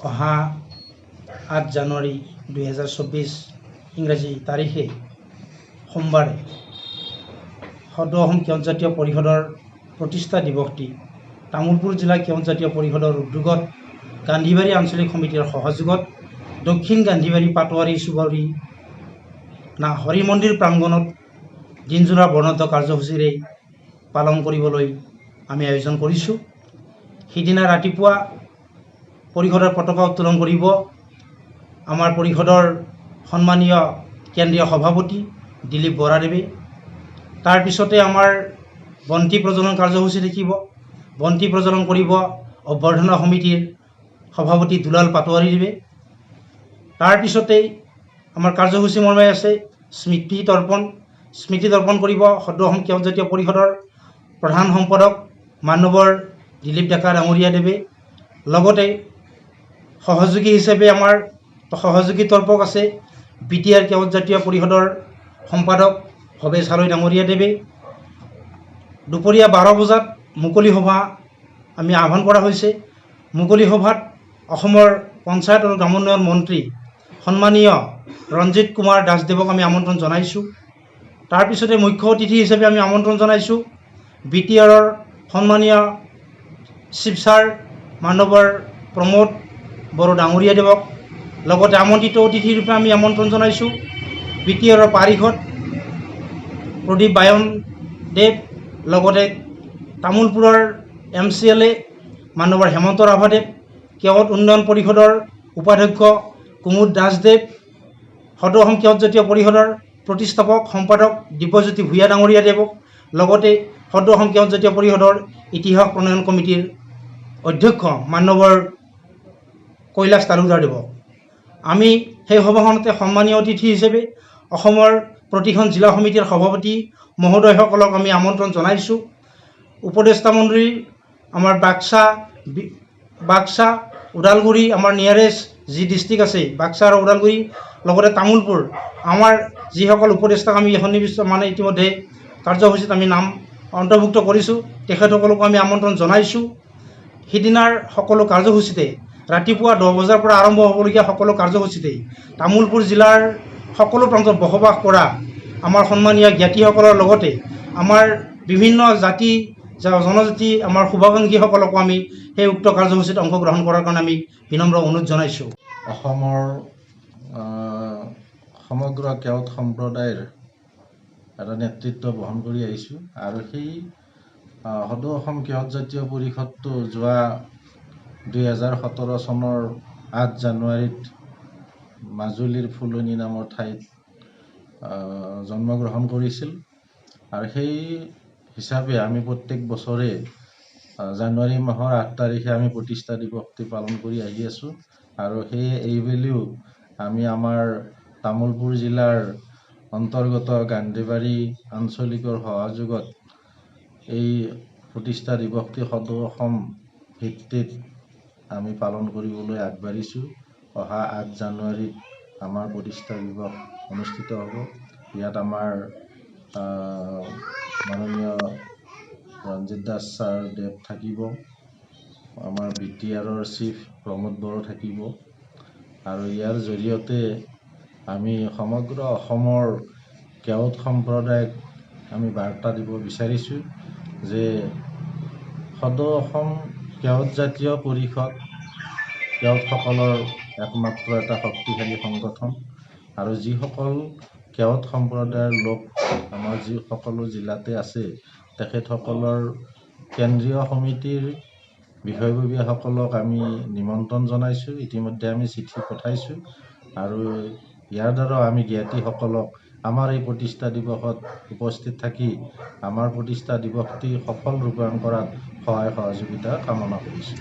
অহা 8 জানুৱাৰী 2024 ইংৰাজী তাৰিখে সোমবাৰে সদৌ অসম কেওট জাতীয় পৰিষদৰ প্ৰতিষ্ঠা দিৱসটি তামোলপুৰ জিলা কেওট জাতীয় পৰিষদৰ উদ্যোগত গান্ধীবাৰী আঞ্চলিক সমিতিৰ সহযোগত দক্ষিণ গান্ধীবাৰী পাটোৱাৰী চুবুৰী হৰি মন্দিৰ প্ৰাংগণত দিনজোৰা বৰ্ণাঢ্য কাৰ্যসূচীৰে পালন কৰিবলৈ আমি আয়োজন কৰিছোঁ। সিদিনা ৰাতিপুৱা পৰিষদৰ পতাকা উত্তোলন কৰিব আমাৰ পৰিষদৰ সন্মানীয় কেন্দ্ৰীয় সভাপতি দিলীপ বৰাদেৱে। তাৰপিছতে আমাৰ বন্তি প্ৰজ্বলন কাৰ্যসূচী থাকিব। বন্তি প্ৰজ্বলন কৰিব অভ্যৰ্থনা সমিতিৰ সভাপতি দুলাল পাটোৱাৰীদেৱে। তাৰপিছতেই আমাৰ কাৰ্যসূচী মৰ্মে আছে স্মৃতি তৰ্পণ কৰিব সদৌ অসম কেওট জাতীয় পৰিষদৰ প্ৰধান সম্পাদক মানৱৰ দিলীপ ডেকা ডাঙৰীয়াদেৱে। লগতে সহযোগী হিচাপে আমাৰ সহযোগী তৰ্পক আছে BTR কেওট জাতীয় পৰিষদৰ সম্পাদক ভৱেশ হালৈ ডাঙৰীয়াদেৱে। দুপৰীয়া 12 বজাত মুকলি সভা আমি আহ্বান কৰা হৈছে। মুকলি সভাত অসমৰ পঞ্চায়ত আৰু গ্ৰামোন্নয়ন মন্ত্ৰী সন্মানীয় ৰঞ্জিত কুমাৰ দাসদেৱক আমি আমন্ত্ৰণ জনাইছোঁ। তাৰপিছতে মুখ্য অতিথি হিচাপে আমি আমন্ত্ৰণ জনাইছোঁ BTRৰ সন্মানীয় চিফ ছাৰ মানৱৰ প্ৰমোদ বড়ো ডাঙৰীয়াদেৱক। লগতে আমন্ত্ৰিত অতিথি ৰূপে আমি আমন্ত্ৰণ জনাইছোঁ BTRৰ পাৰিষদ প্ৰদীপ বায়নদেৱ। লগতে তামোলপুৰৰ MCLA মানৱৰ হেমন্ত ৰাভাদেৱ, কেওট উন্নয়ন পৰিষদৰ উপাধ্যক্ষ কুমুদ দাসদেৱ, সদৌ অসম কেওট জাতীয় পৰিষদৰ প্ৰতিষ্ঠাপক সম্পাদক দিব্যজ্যোতি ভূঞা ডাঙৰীয়াদেৱক, লগতে সদৌ অসম কেওট জাতীয় পৰিষদৰ ইতিহাস প্ৰণয়ন কমিটিৰ অধ্যক্ষ মানৱৰ কৈলাশ তালুকদাৰদেৱক। আমি সেই সভাখনতে সন্মানীয় অতিথি হিচাপে অসমৰ প্ৰতিখন জিলা সমিতিৰ সভাপতি মহোদয়সকলক আমি আমন্ত্ৰণ জনাইছোঁ। উপদেষ্টা মণ্ডলী আমাৰ বাক্সা ওদালগুৰি আমাৰ নিয়াৰেষ্ট যি ডিষ্ট্ৰিক্ট আছে বাক্সা আৰু ওদালগুৰি, লগতে তামোলপুৰ আমাৰ যিসকল উপদেষ্টাক আমি সন্নিৱিষ্ট ইতিমধ্যে কাৰ্যসূচীত আমি নাম অন্তৰ্ভুক্ত কৰিছোঁ, তেখেতসকলকো আমি আমন্ত্ৰণ জনাইছোঁ। সিদিনাৰ সকলো কাৰ্যসূচীতে ৰাতিপুৱা 10 বজাৰ পৰা আৰম্ভ হ'বলগীয়া সকলো কাৰ্যসূচীতেই তামোলপুৰ জিলাৰ সকলো প্ৰান্তত বসবাস কৰা আমাৰ সন্মানীয় জ্ঞাতিসকলৰ লগতে আমাৰ বিভিন্ন জাতি জনজাতি আমাৰ শুভাকাংক্ষীসকলকো আমি সেই উক্ত কাৰ্যসূচীত অংশগ্ৰহণ কৰাৰ কাৰণে আমি বিনম্ৰ অনুৰোধ জনাইছোঁ। অসমৰ সমগ্ৰ কেওট সম্প্ৰদায়ৰ এটা নেতৃত্ব বহন কৰি আহিছোঁ আৰু সেই সদৌ অসম কেওট জাতীয় পৰিষদটো যোৱা 2017 চনৰ 8 জানুৱাৰীত মাজুলীৰ ফুলনি নামৰ ঠাইত জন্মগ্ৰহণ কৰিছিল। আৰু সেই হিচাপে আমি প্ৰত্যেক বছৰে জানুৱাৰী মাহৰ 8 তাৰিখে আমি প্ৰতিষ্ঠা দিৱসটি পালন কৰি আহি আছোঁ। আৰু সেয়ে এইবেলিও আমি আমাৰ তামোলপুৰ জিলাৰ অন্তৰ্গত গান্ধীবাৰী আঞ্চলিকৰ সহযোগত এই প্ৰতিষ্ঠা দিৱসটি সদৌ অসম ভিত্তিত আমি পালন কৰিবলৈ আগবাঢ়িছোঁ। অহা 8 জানুৱাৰীত আমাৰ প্ৰতিষ্ঠা দিৱস অনুষ্ঠিত হ'ব। ইয়াত আমাৰ মাননীয় ৰঞ্জিত দাস ছাৰ দেৱ থাকিব, আমাৰ BTRৰ চিফ প্ৰমোদ বড়ো থাকিব। আৰু ইয়াৰ জৰিয়তে আমি সমগ্ৰ অসমৰ কেওট সম্প্ৰদায়ক আমি বাৰ্তা দিব বিচাৰিছোঁ যে সদৌ অসম কেওট জাতীয় পৰিষদ কেওটসকলৰ একমাত্ৰ এটা শক্তিশালী সংগঠন। আৰু যিসকল কেওট সম্প্ৰদায়ৰ লোক আমাৰ যি সকলো জিলাতে আছে তেখেতসকলৰ কেন্দ্ৰীয় সমিতিৰ বিষয়ববীয়াসকলক আমি নিমন্ত্ৰণ জনাইছোঁ। ইতিমধ্যে আমি চিঠি পঠাইছোঁ আৰু ইয়াৰ দ্বাৰা আমি জ্ঞাতিসকলক আমাৰ এই প্ৰতিষ্ঠা দিৱসত উপস্থিত থাকি আমাৰ প্ৰতিষ্ঠা দিৱসটি সফল ৰূপায়ণ কৰাত সহায় সহযোগিতা কামনা কৰিছোঁ।